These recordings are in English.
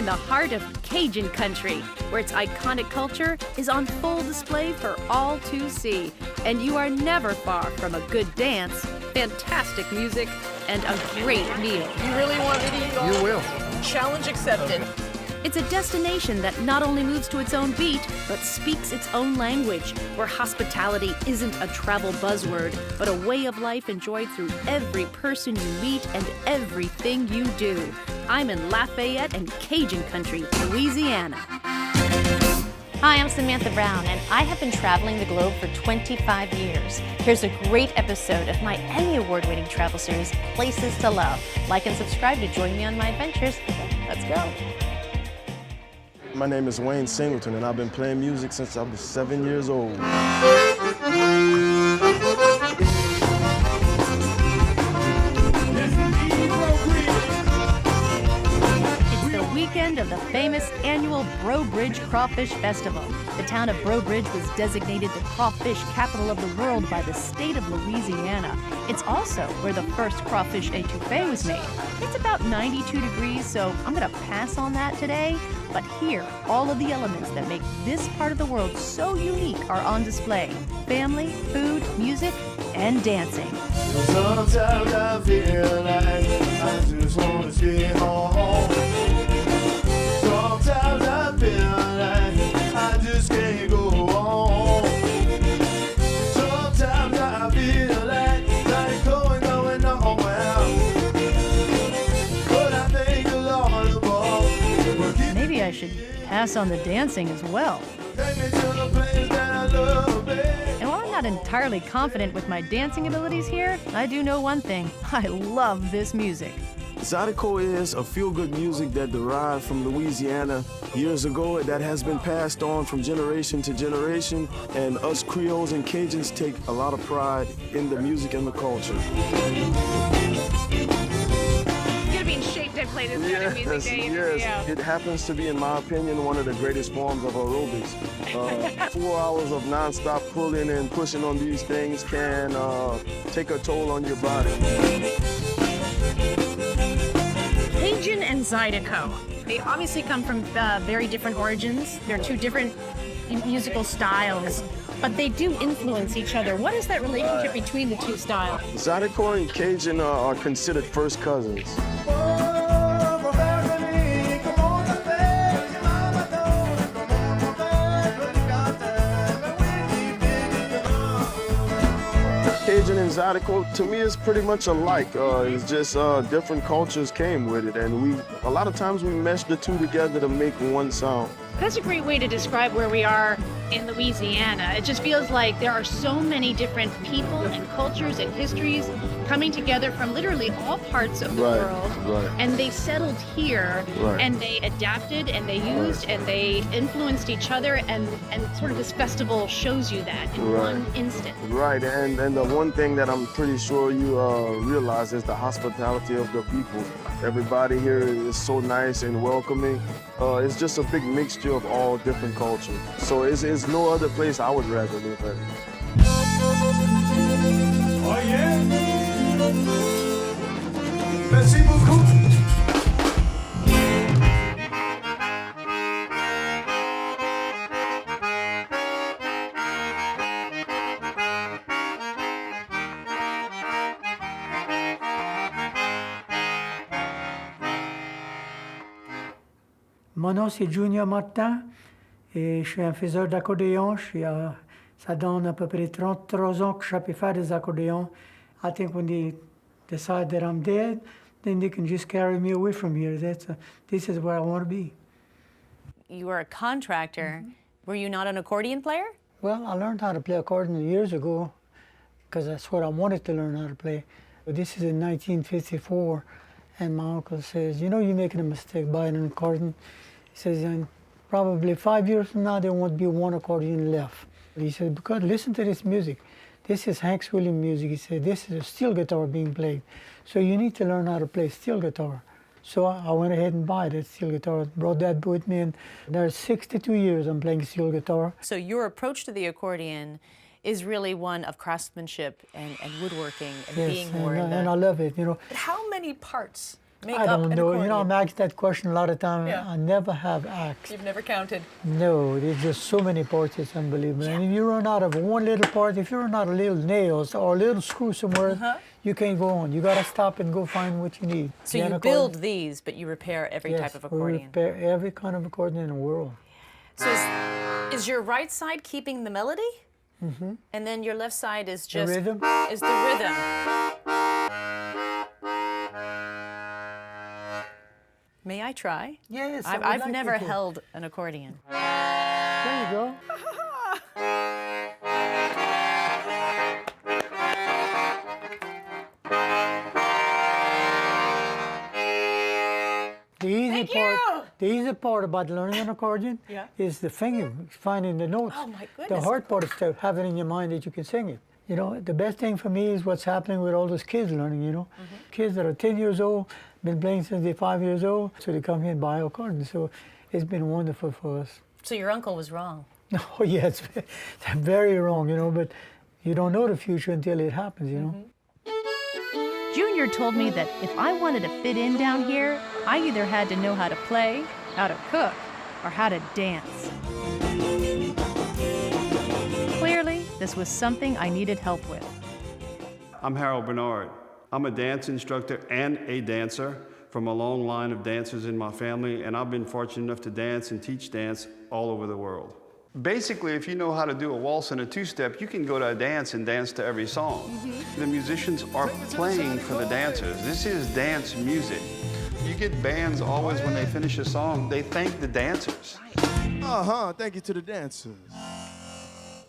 in the heart of Cajun Country, where its iconic culture is on full display for all to see. And you are never far from a good dance, fantastic music, and a great meal. You really want me to eat all? You will. Challenge accepted. Okay. It's a destination that not only moves to its own beat, but speaks its own language, where hospitality isn't a travel buzzword, but a way of life enjoyed through every person you meet and everything you do. I'm in Lafayette and Cajun Country, Louisiana. Hi, I'm Samantha Brown, and I have been traveling the globe for 25 years. Here's a great episode of my Emmy Award-winning travel series, Places to Love. Like and subscribe to join me on my adventures. Let's go. My name is Wayne Singleton, and I've been playing music since I was 7 years old. It's the weekend of the famous annual Breaux Bridge Crawfish Festival. The town of Breaux Bridge was designated the crawfish capital of the world by the state of Louisiana. It's also where the first crawfish étouffée was made. It's about 92 degrees, so I'm gonna pass on that today. But here, all of the elements that make this part of the world so unique are on display. Family, food, music, and dancing. Sometimes I feel like I just want to stay home. Sometimes I feel like I just can't go on. Sometimes I feel like going nowhere. But I thank the Lord above. Maybe I should pass on the dancing as well. Take me to the place that I love, babe. And while I'm not entirely confident with my dancing abilities here, I do know one thing. I love this music. Zydeco is a feel-good music that derived from Louisiana years ago that has been passed on from generation to generation, and us Creoles and Cajuns take a lot of pride in the music and the culture. You're gonna be in shape to play this kind of music, Dave. Yes. Yeah. It happens to be, in my opinion, one of the greatest forms of aerobics. 4 hours of nonstop pulling and pushing on these things can take a toll on your body. Cajun and Zydeco. They obviously come from very different origins. They're two different musical styles, but they do influence each other. What is that relationship between the two styles? Zydeco and Cajun are considered first cousins. Cajun and Zydeco, to me, is pretty much alike. It's just different cultures came with it, and a lot of times we mesh the two together to make one sound. That's a great way to describe where we are in Louisiana. It just feels like there are so many different people and cultures and histories coming together from literally all parts of the world. Right. And they settled here, and they adapted, and they used, and they influenced each other, and sort of this festival shows you that in one instant. Right, and the one thing that I'm pretty sure you realize is the hospitality of the people. Everybody here is so nice and welcoming. It's just a big mixture of all different cultures. So it's no other place I would rather live at. Oh yeah? Merci beaucoup. Mon nom, c'est Junior Martin et je suis un faiseur d'accordéon. Ça donne à peu près 33 ans que je peux faire des accordéons. I think when they decide that I'm dead, then they can just carry me away from here. This is where I want to be. You were a contractor. Were you not an accordion player? Well, I learned how to play accordion years ago because that's what I wanted to learn how to play. But this is in 1954, and my uncle says, you know, you're making a mistake buying an accordion. He says, and probably 5 years from now, there won't be one accordion left. He said, because listen to this music. This is Hank Williams music. He said, this is a steel guitar being played. So you need to learn how to play steel guitar. So I went ahead and bought that steel guitar, brought that with me, and there's 62 years I'm playing steel guitar. So your approach to the accordion is really one of craftsmanship and woodworking and Yes, being more in the... and I love it, you know. How many parts make I up don't an know. accordion? You know, I'm asked that question a lot of times. Yeah. I never have asked. You've never counted. No, there's just so many parts, it's unbelievable. And if you run out of one little part, if you run out of little nails or a little screw somewhere, you can't go on. You got to stop and go find what you need. So Get you an accordion. build these, but you repair every type of we accordion. repair every kind of accordion in the world. So is your right side keeping the melody? Mm-hmm. And then your left side is just rhythm? Is the rhythm. May I try? Yes, I've never held an accordion. There you go. The easy part about learning an accordion is the fingering, finding the notes. Oh my goodness. The hard part is to have it in your mind that you can sing it. You know, the best thing for me is what's happening with all those kids learning, you know. Kids that are 10 years old, been playing since they're 5 years old, so they come here and buy accordions. So it's been wonderful for us. So your uncle was wrong. Oh, yeah, it's very wrong, you know, but you don't know the future until it happens, you know. Junior told me that if I wanted to fit in down here, I either had to know how to play, how to cook, or how to dance. Clearly, this was something I needed help with. I'm Harold Bernard. I'm a dance instructor and a dancer from a long line of dancers in my family, and I've been fortunate enough to dance and teach dance all over the world. Basically, if you know how to do a waltz and a two-step, you can go to a dance and dance to every song. The musicians are playing for the dancers. This is dance music. You get bands always, when they finish a song, they thank the dancers. Thank you to the dancers.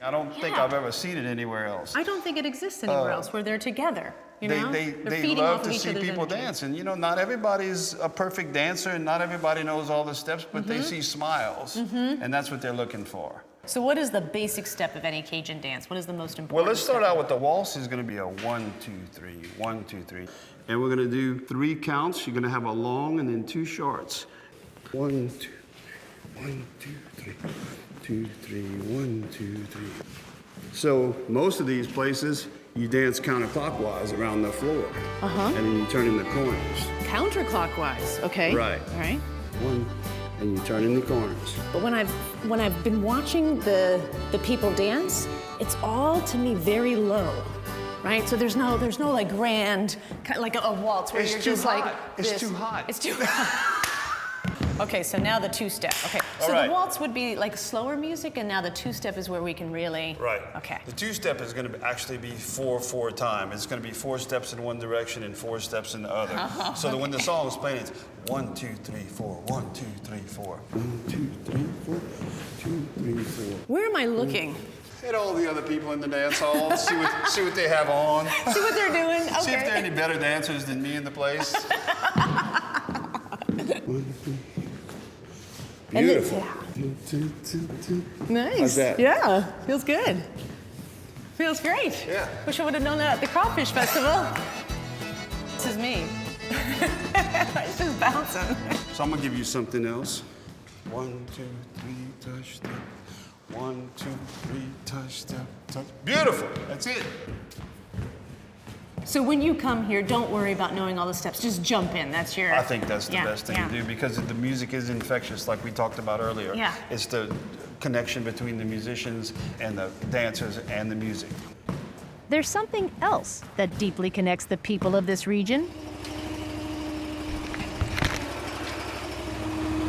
I don't think I've ever seen it anywhere else. I don't think it exists anywhere else where they're together. You know? They They're feeding love off of to each see other's people energy. dance. And you know, not everybody's a perfect dancer and not everybody knows all the steps, but they see smiles. And that's what they're looking for. So what is the basic step of any Cajun dance? What is the most important? Well, let's start step? out with the waltz. Is going to be a 1, 2, 3, 1, 2, 3. And we're going to do 3 counts. You're going to have a long and then 2 shorts. 1, 2, 1, 2, 3, 2, 3, 1, 2, 3. So most of these places, you dance counterclockwise around the floor. And then you turn in the corners. Counterclockwise, okay. Right. All right. 1, and you turn in the corners. But when I've been watching the people dance, it's all to me very low, right? So there's no like grand, like a waltz where It's you're too just hot. like It's this. too hot. It's too hot. Okay, so now the 2-step. Okay, so All right. the waltz would be like slower music, and now the 2-step is where we can really. Right. Okay. The 2-step is going to actually be 4/4 time. It's going to be 4 steps in one direction and 4 steps in the other. So that when the song is playing, it's 1, 2, 3, 4. 1, 2, 3, 4. 1, 2, 3, 4. 2, 3, 4. Where am I looking? At all the other people in the dance hall, see what they have on. See what they're doing? Okay. See if they're any better dancers than me in the place. Beautiful. Nice. How's that? Yeah, feels good. Feels great. Yeah. Wish I would have known that at the Crawfish Festival. This is me. It's just bouncing. So I'm gonna give you something else. 1, 2, 3, touch step. 1, 2, 3, touch step. Touch. Beautiful. That's it. So when you come here, don't worry about knowing all the steps. Just jump in. That's your. I think that's the best thing yeah. to do because the music is infectious, like we talked about earlier. Yeah. It's the connection between the musicians and the dancers and the music. There's something else that deeply connects the people of this region.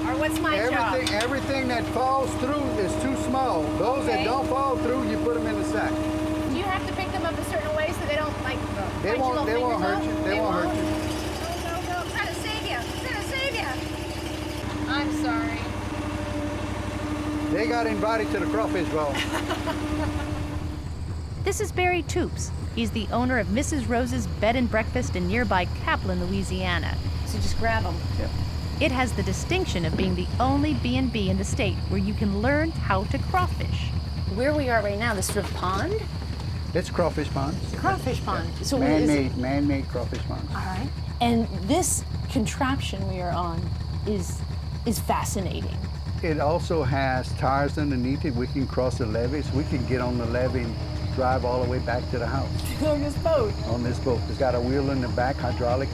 Or what's my job? Everything that falls through is too small. Those that don't fall through, you put them in the sack. Do you have to pick them up a certain way so they don't like They won't hurt you. They won't hurt you. No. I'm trying to save you. I'm trying to save you. I'm sorry. They got invited to the Crawfish Festival. This is Barry Toops. He's the owner of Mrs. Rose's Bed and Breakfast in nearby Kaplan, Louisiana. So just grab them. Yeah. It has the distinction of being the only B&B in the state where you can learn how to crawfish. Where we are right now, this sort of pond? It's Crawfish Pond. Crawfish pond. So what is it? Man-made Crawfish Pond. All right. And this contraption we are on is fascinating. It also has tires underneath it. We can cross the levees. We can get on the levee drive all the way back to the house. On this boat. On this boat. It's got a wheel in the back, hydraulic,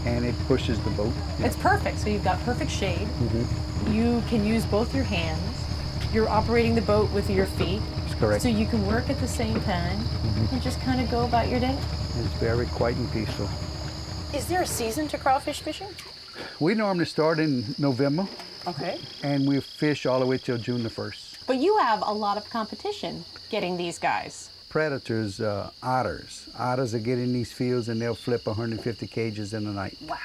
and it pushes the boat. It's perfect. So you've got perfect shade. Mm-hmm. You can use both your hands. You're operating the boat with your feet. That's correct. So you can work at the same time and just kind of go about your day. It's very quiet and peaceful. Is there a season to crawfish fishing? We normally start in November, Okay. and we fish all the way till June the 1st. But you have a lot of competition getting these guys. Predators, otters. Otters will get in these fields and they'll flip 150 cages in a night. Wow.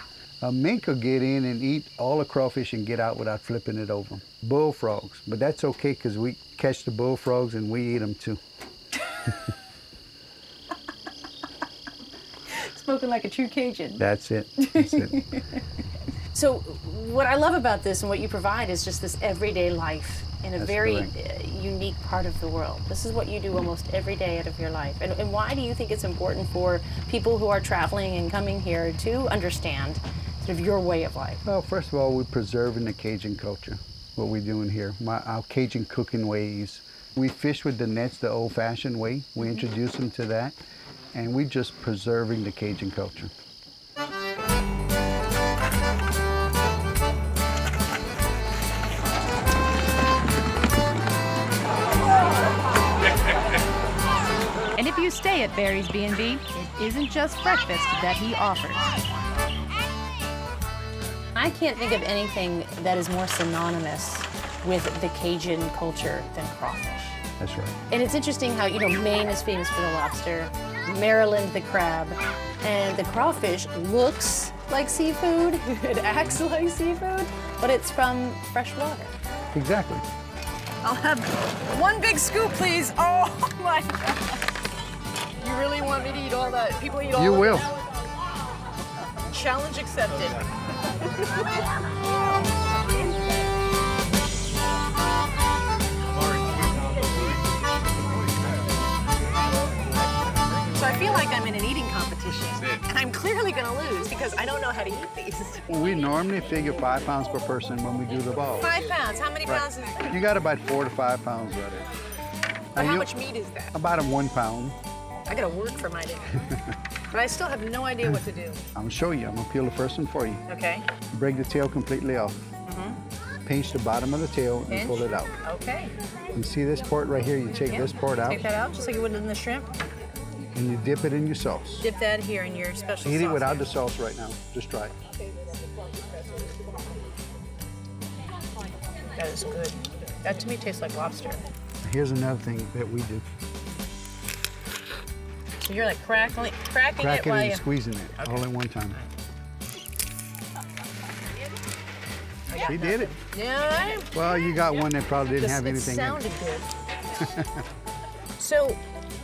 A mink will get in and eat all the crawfish and get out without flipping it over. Bullfrogs, but that's okay because we catch the bullfrogs and we eat them too. Spoken like a true Cajun. That's it. That's it. So what I love about this and what you provide is just this everyday life in a That's very correct. unique part of the world. This is what you do almost every day out of your life. And why do you think it's important for people who are traveling and coming here to understand sort of your way of life? Well, first of all, we're preserving the Cajun culture, what we're doing here, our Cajun cooking ways. We fish with the nets the old-fashioned way. We introduce them to that, and we're just preserving the Cajun culture. And if you stay at Barry's B&B, it isn't just breakfast that he offers. I can't think of anything that is more synonymous with the Cajun culture than crawfish. That's right. And it's interesting how, you know, Maine is famous for the lobster, Maryland the crab, and the crawfish looks like seafood, it acts like seafood, but it's from fresh water. Exactly. I'll have one big scoop, please. Oh my God. You really want me to eat all that? People eat all You of will. it? Challenge accepted. So I feel like I'm in an eating competition, and I'm clearly going to lose because I don't know how to eat these. We normally figure 5 pounds per person when we do the ball. 5 pounds. How many pounds is that? You got about 4 to 5 pounds right there. But how much meat is that? About 1 pound. I gotta work for my dinner. But I still have no idea what to do. I'm gonna show you. I'm gonna peel the first one for you. Okay. Break the tail completely off. Pinch the bottom of the tail and pull it out. Okay. You see this part right here? You take this part out Take that out, just like you would in the shrimp. and you dip it in your sauce. Dip that here in your special sauce. Eat it without the sauce right now. Just try it. That is good. That to me tastes like lobster. Here's another thing that we do. So you're like cracking Crack it it while and you... squeezing it all at one time. She did it. Yeah. Well, you got one that probably didn't have It anything in sounded it. good. So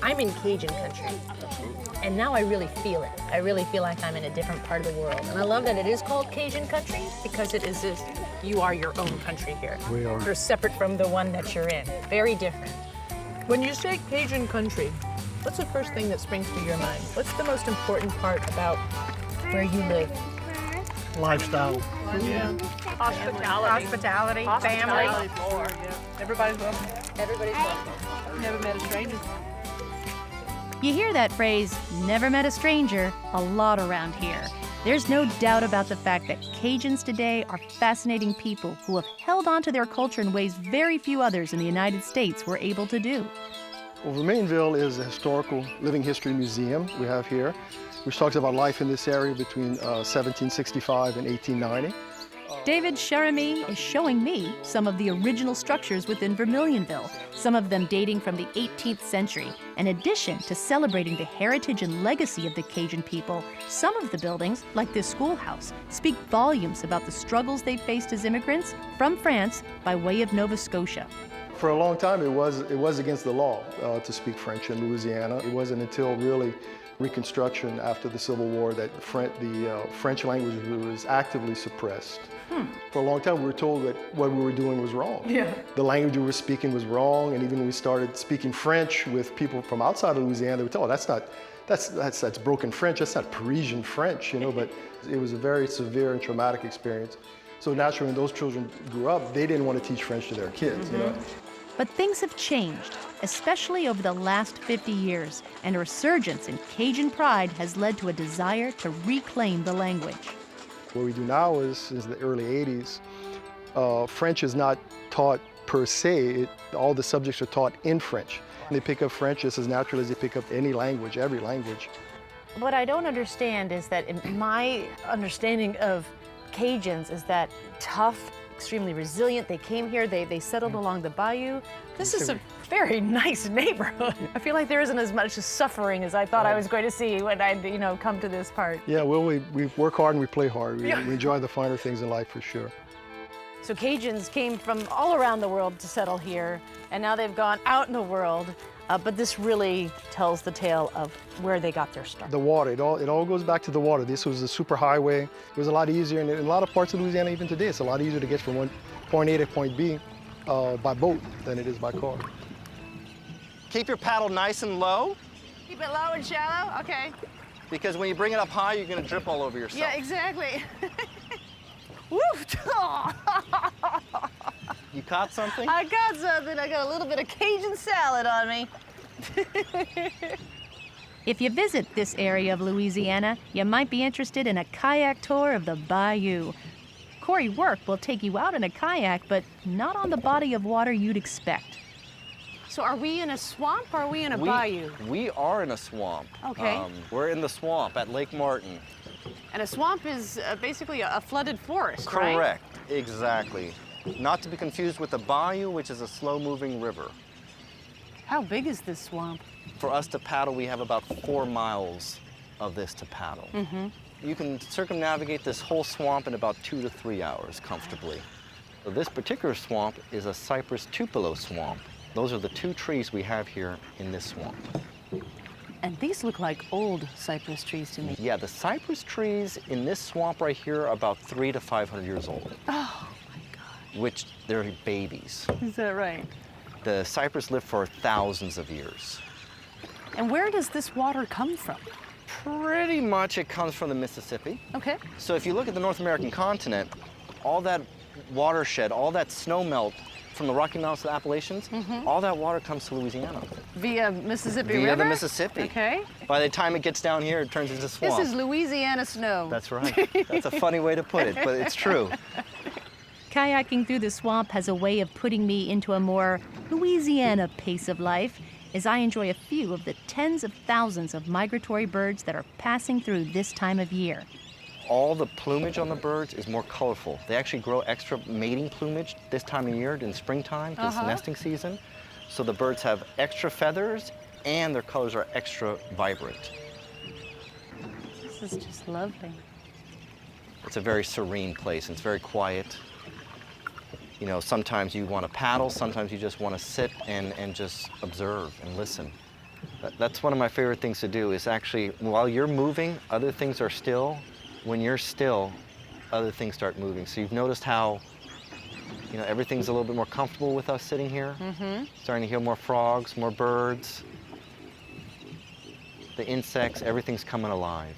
I'm in Cajun country, and now I really feel it. I really feel like I'm in a different part of the world. And I love that it is called Cajun country because it is this, you are your own country here. We are. You're separate from the one that you're in. Very different. When you say Cajun country, what's the first thing that springs to your mind? What's the most important part about where you live? Lifestyle. Hospitality, family. Floor, yeah. Everybody's welcome. Everybody's welcome. Never met a stranger. You hear that phrase, never met a stranger, a lot around here. There's no doubt about the fact that Cajuns today are fascinating people who have held on to their culture in ways very few others in the United States were able to do. Well, Vermilionville is a historical living history museum we have here, which talks about life in this area between 1765 and 1890. David Cheremy is showing me some of the original structures within Vermilionville, some of them dating from the 18th century. In addition to celebrating the heritage and legacy of the Cajun people, some of the buildings, like this schoolhouse, speak volumes about the struggles they faced as immigrants from France by way of Nova Scotia. For a long time, it was against the law to speak French in Louisiana. It wasn't until really Reconstruction after the Civil War that the French language was actively suppressed. For a long time, we were told that what we were doing was wrong. Yeah. The language we were speaking was wrong, and even when we started speaking French with people from outside of Louisiana, they would tell us, that's broken French, that's not Parisian French, you know, but it was a very severe and traumatic experience. So naturally, when those children grew up, they didn't want to teach French to their kids, you know. But things have changed, especially over the last 50 years, and a resurgence in Cajun pride has led to a desire to reclaim the language. What we do now is, since the early 80s, French is not taught per se. All the subjects are taught in French. They pick up French just as naturally as they pick up any language, every language. What I don't understand is that in my understanding of Cajuns is that tough, extremely resilient. They came here, they settled along the Bayou. This is a very nice neighborhood. I feel like there isn't as much suffering as I thought I was going to see when I, come to this part. Yeah, well, we work hard and we play hard. We enjoy the finer things in life for sure. So Cajuns came from all around the world to settle here, and now they've gone out in the world. But this really tells the tale of where they got their start. The water, it all goes back to the water. This was a super highway. It was a lot easier, and in a lot of parts of Louisiana even today, it's a lot easier to get from point A to point B by boat than it is by car. Keep your paddle nice and low. Keep it low and shallow? Okay. Because when you bring it up high, you're gonna drip all over yourself. Yeah, exactly. Woo! You caught something? I got something. I got a little bit of Cajun salad on me. If you visit this area of Louisiana, you might be interested in a kayak tour of the Bayou. Corey Work will take you out in a kayak, but not on the body of water you'd expect. So are we in a swamp or are we in a bayou? We are in a swamp. Okay. We're in the swamp at Lake Martin. And a swamp is basically a flooded forest, right? Correct, exactly. Not to be confused with the bayou, which is a slow-moving river. How big is this swamp? For us to paddle, we have about 4 miles of this to paddle. Mm-hmm. You can circumnavigate this whole swamp in about 2 to 3 hours comfortably. So this particular swamp is a cypress tupelo swamp. Those are the 2 trees we have here in this swamp. And these look like old cypress trees to me. Yeah, the cypress trees in this swamp right here are about 300 to 500 years old. Oh my God. Which they're babies. Is that right? The cypress lived for thousands of years. And where does this water come from? Pretty much it comes from the Mississippi. Okay. So if you look at the North American continent, all that watershed, all that snow melt from the Rocky Mountains to the Appalachians, all that water comes to Louisiana. Via Mississippi River? Via the Mississippi. Okay. By the time it gets down here, it turns into swamp. This is Louisiana snow. That's right. That's a funny way to put it, but it's true. Kayaking through the swamp has a way of putting me into a more Louisiana pace of life, as I enjoy a few of the tens of thousands of migratory birds that are passing through this time of year. All the plumage on the birds is more colorful. They actually grow extra mating plumage this time of year in springtime, this nesting season. So the birds have extra feathers and their colors are extra vibrant. This is just lovely. It's a very serene place. It's very quiet. You know, sometimes you want to paddle, sometimes you just want to sit and just observe and listen. That's one of my favorite things to do is actually, while you're moving, other things are still. When you're still, other things start moving. So you've noticed how, you know, everything's a little bit more comfortable with us sitting here. Starting to hear more frogs, more birds. The insects, everything's coming alive.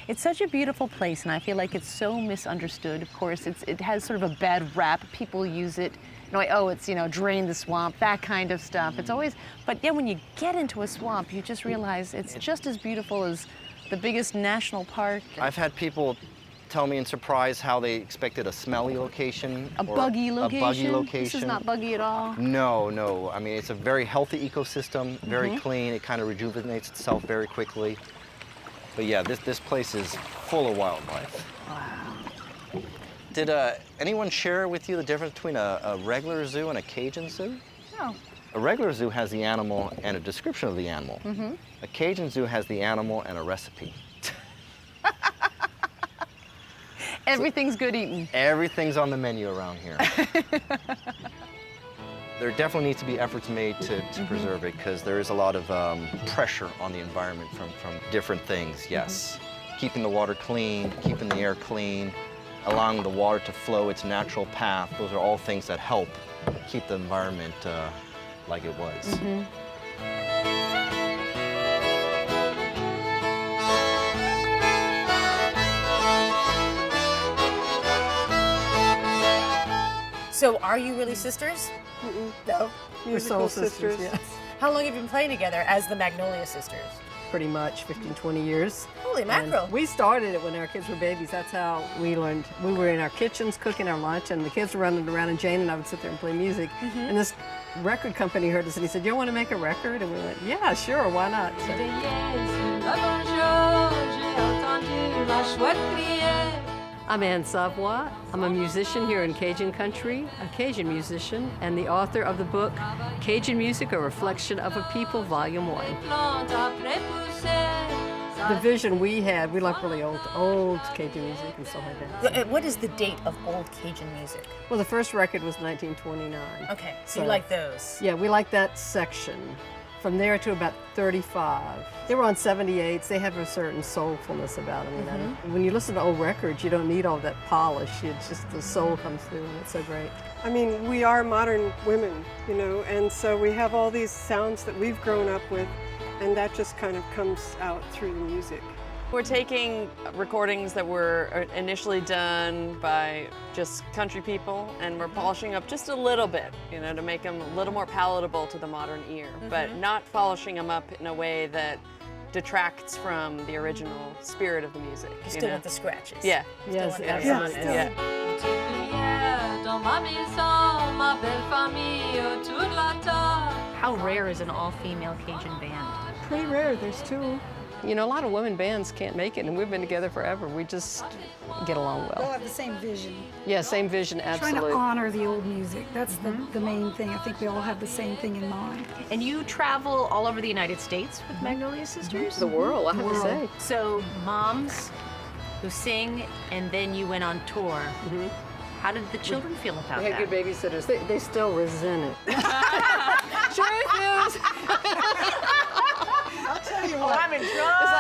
It's such a beautiful place, and I feel like it's so misunderstood. Of course, it has sort of a bad rap. People use it, it's, drain the swamp, that kind of stuff. It's always, but yeah, when you get into a swamp, you just realize it's just as beautiful as the biggest national park. I've had people tell me in surprise how they expected a smelly location. A buggy location? A buggy location. This is not buggy at all? No. I mean, it's a very healthy ecosystem, very clean. It kind of rejuvenates itself very quickly. But yeah, this place is full of wildlife. Wow. Did anyone share with you the difference between a regular zoo and a Cajun zoo? No. A regular zoo has the animal and a description of the animal. A Cajun zoo has the animal and a recipe. Everything's good eating. Everything's on the menu around here. There definitely needs to be efforts made to preserve it because there is a lot of pressure on the environment from different things, yes. Keeping the water clean, keeping the air clean, allowing the water to flow its natural path, those are all things that help keep the environment like it was. So are you really sisters? No. We're soul sisters, yes. How long have you been playing together as the Magnolia Sisters? Pretty much 15, 20 years. Holy mackerel. And we started it when our kids were babies. That's how we learned. We were in our kitchens cooking our lunch, and the kids were running around, and Jane and I would sit there and play music. And this record company heard us, and he said, "You want to make a record?" And we went, "Yeah, sure, why not?" So. I'm Anne Savoy. I'm a musician here in Cajun Country, a Cajun musician, and the author of the book, Cajun Music, A Reflection of a People, Volume 1. The vision we had, we like really old Cajun music and stuff like that. What is the date of old Cajun music? Well, the first record was 1929. Okay, so you like those? Yeah, we like that section. From there to about 35. They were on 78s. They have a certain soulfulness about them. You know? When you listen to old records, you don't need all that polish. It's just the soul comes through, and it's so great. I mean, we are modern women, you know, and so we have all these sounds that we've grown up with, and that just kind of comes out through the music. We're taking recordings that were initially done by just country people, and we're polishing up just a little bit, you know, to make them a little more palatable to the modern ear, but not polishing them up in a way that detracts from the original spirit of the music. You still want the scratches. Yeah. Yes, absolutely. yeah. How rare is an all-female Cajun band? Pretty rare, there's two. You know, a lot of women bands can't make it, and we've been together forever. We just get along They all well. have the same vision. Yeah, same vision, absolutely. Trying to honor the old music. That's the main thing. I think we all have the same thing in mind. And you travel all over the United States with Magnolia Sisters? The world, I have to say. So moms who sing, and then you went on tour. How did the children feel about We had that? good babysitters. They still resent it. Truth is. I'll tell you what. I'm in trouble. It's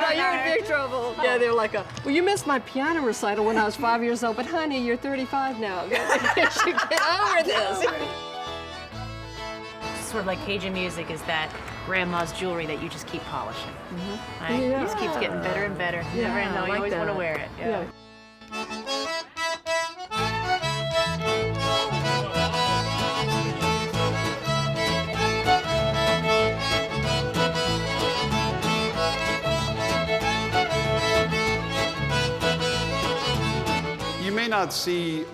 like, you're in big trouble. Yeah, they're like, well, you missed my piano recital when I was 5 years old, but honey, you're 35 now. You should get over this. Sort of like Cajun music is that grandma's jewelry that you just keep polishing. Right? Yeah. It just keeps getting better and better. You never know, you always want to wear it. Yeah. You may not see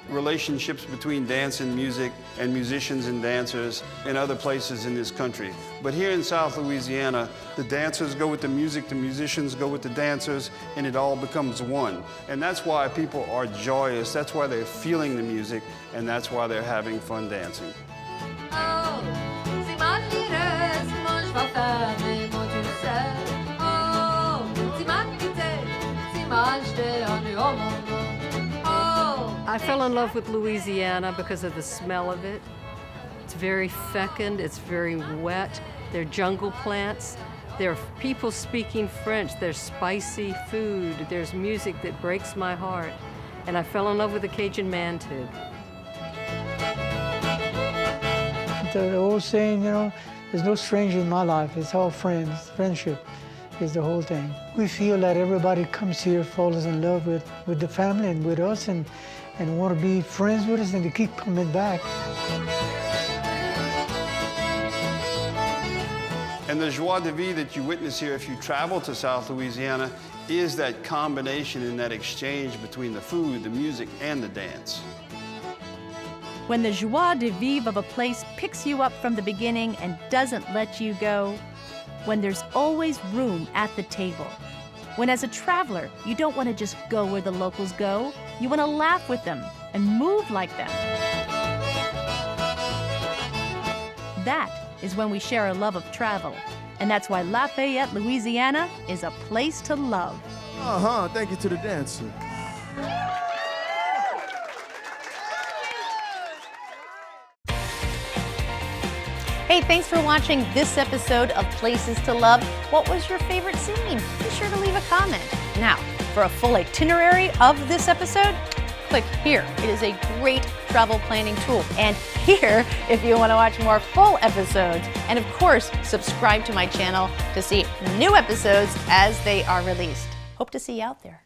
relationships between dance and music and musicians and dancers in other places in this country. But here in South Louisiana, the dancers go with the music, the musicians go with the dancers, and it all becomes one. And that's why people are joyous, that's why they're feeling the music, and that's why they're having fun dancing. I fell in love with Louisiana because of the smell of it. It's very fecund, it's very wet. There are jungle plants. There are people speaking French. There's spicy food. There's music that breaks my heart. And I fell in love with the Cajun man too. The old saying, you know, there's no stranger in my life. It's all friends. Friendship is the whole thing. We feel that everybody comes here, falls in love with the family and with us, and want to be friends with us, and to keep coming back. And the joie de vivre that you witness here if you travel to South Louisiana is that combination and that exchange between the food, the music, and the dance. When the joie de vivre of a place picks you up from the beginning and doesn't let you go. When there's always room at the table. When as a traveler, you don't want to just go where the locals go. You want to laugh with them and move like them. That is when we share a love of travel. And that's why Lafayette, Louisiana is a place to love. Thank you to the dancer. Hey, thanks for watching this episode of Places to Love. What was your favorite scene? Be sure to leave a comment. Now, for a full itinerary of this episode, click here. It is a great travel planning tool. And here, if you want to watch more full episodes. And of course, subscribe to my channel to see new episodes as they are released. Hope to see you out there.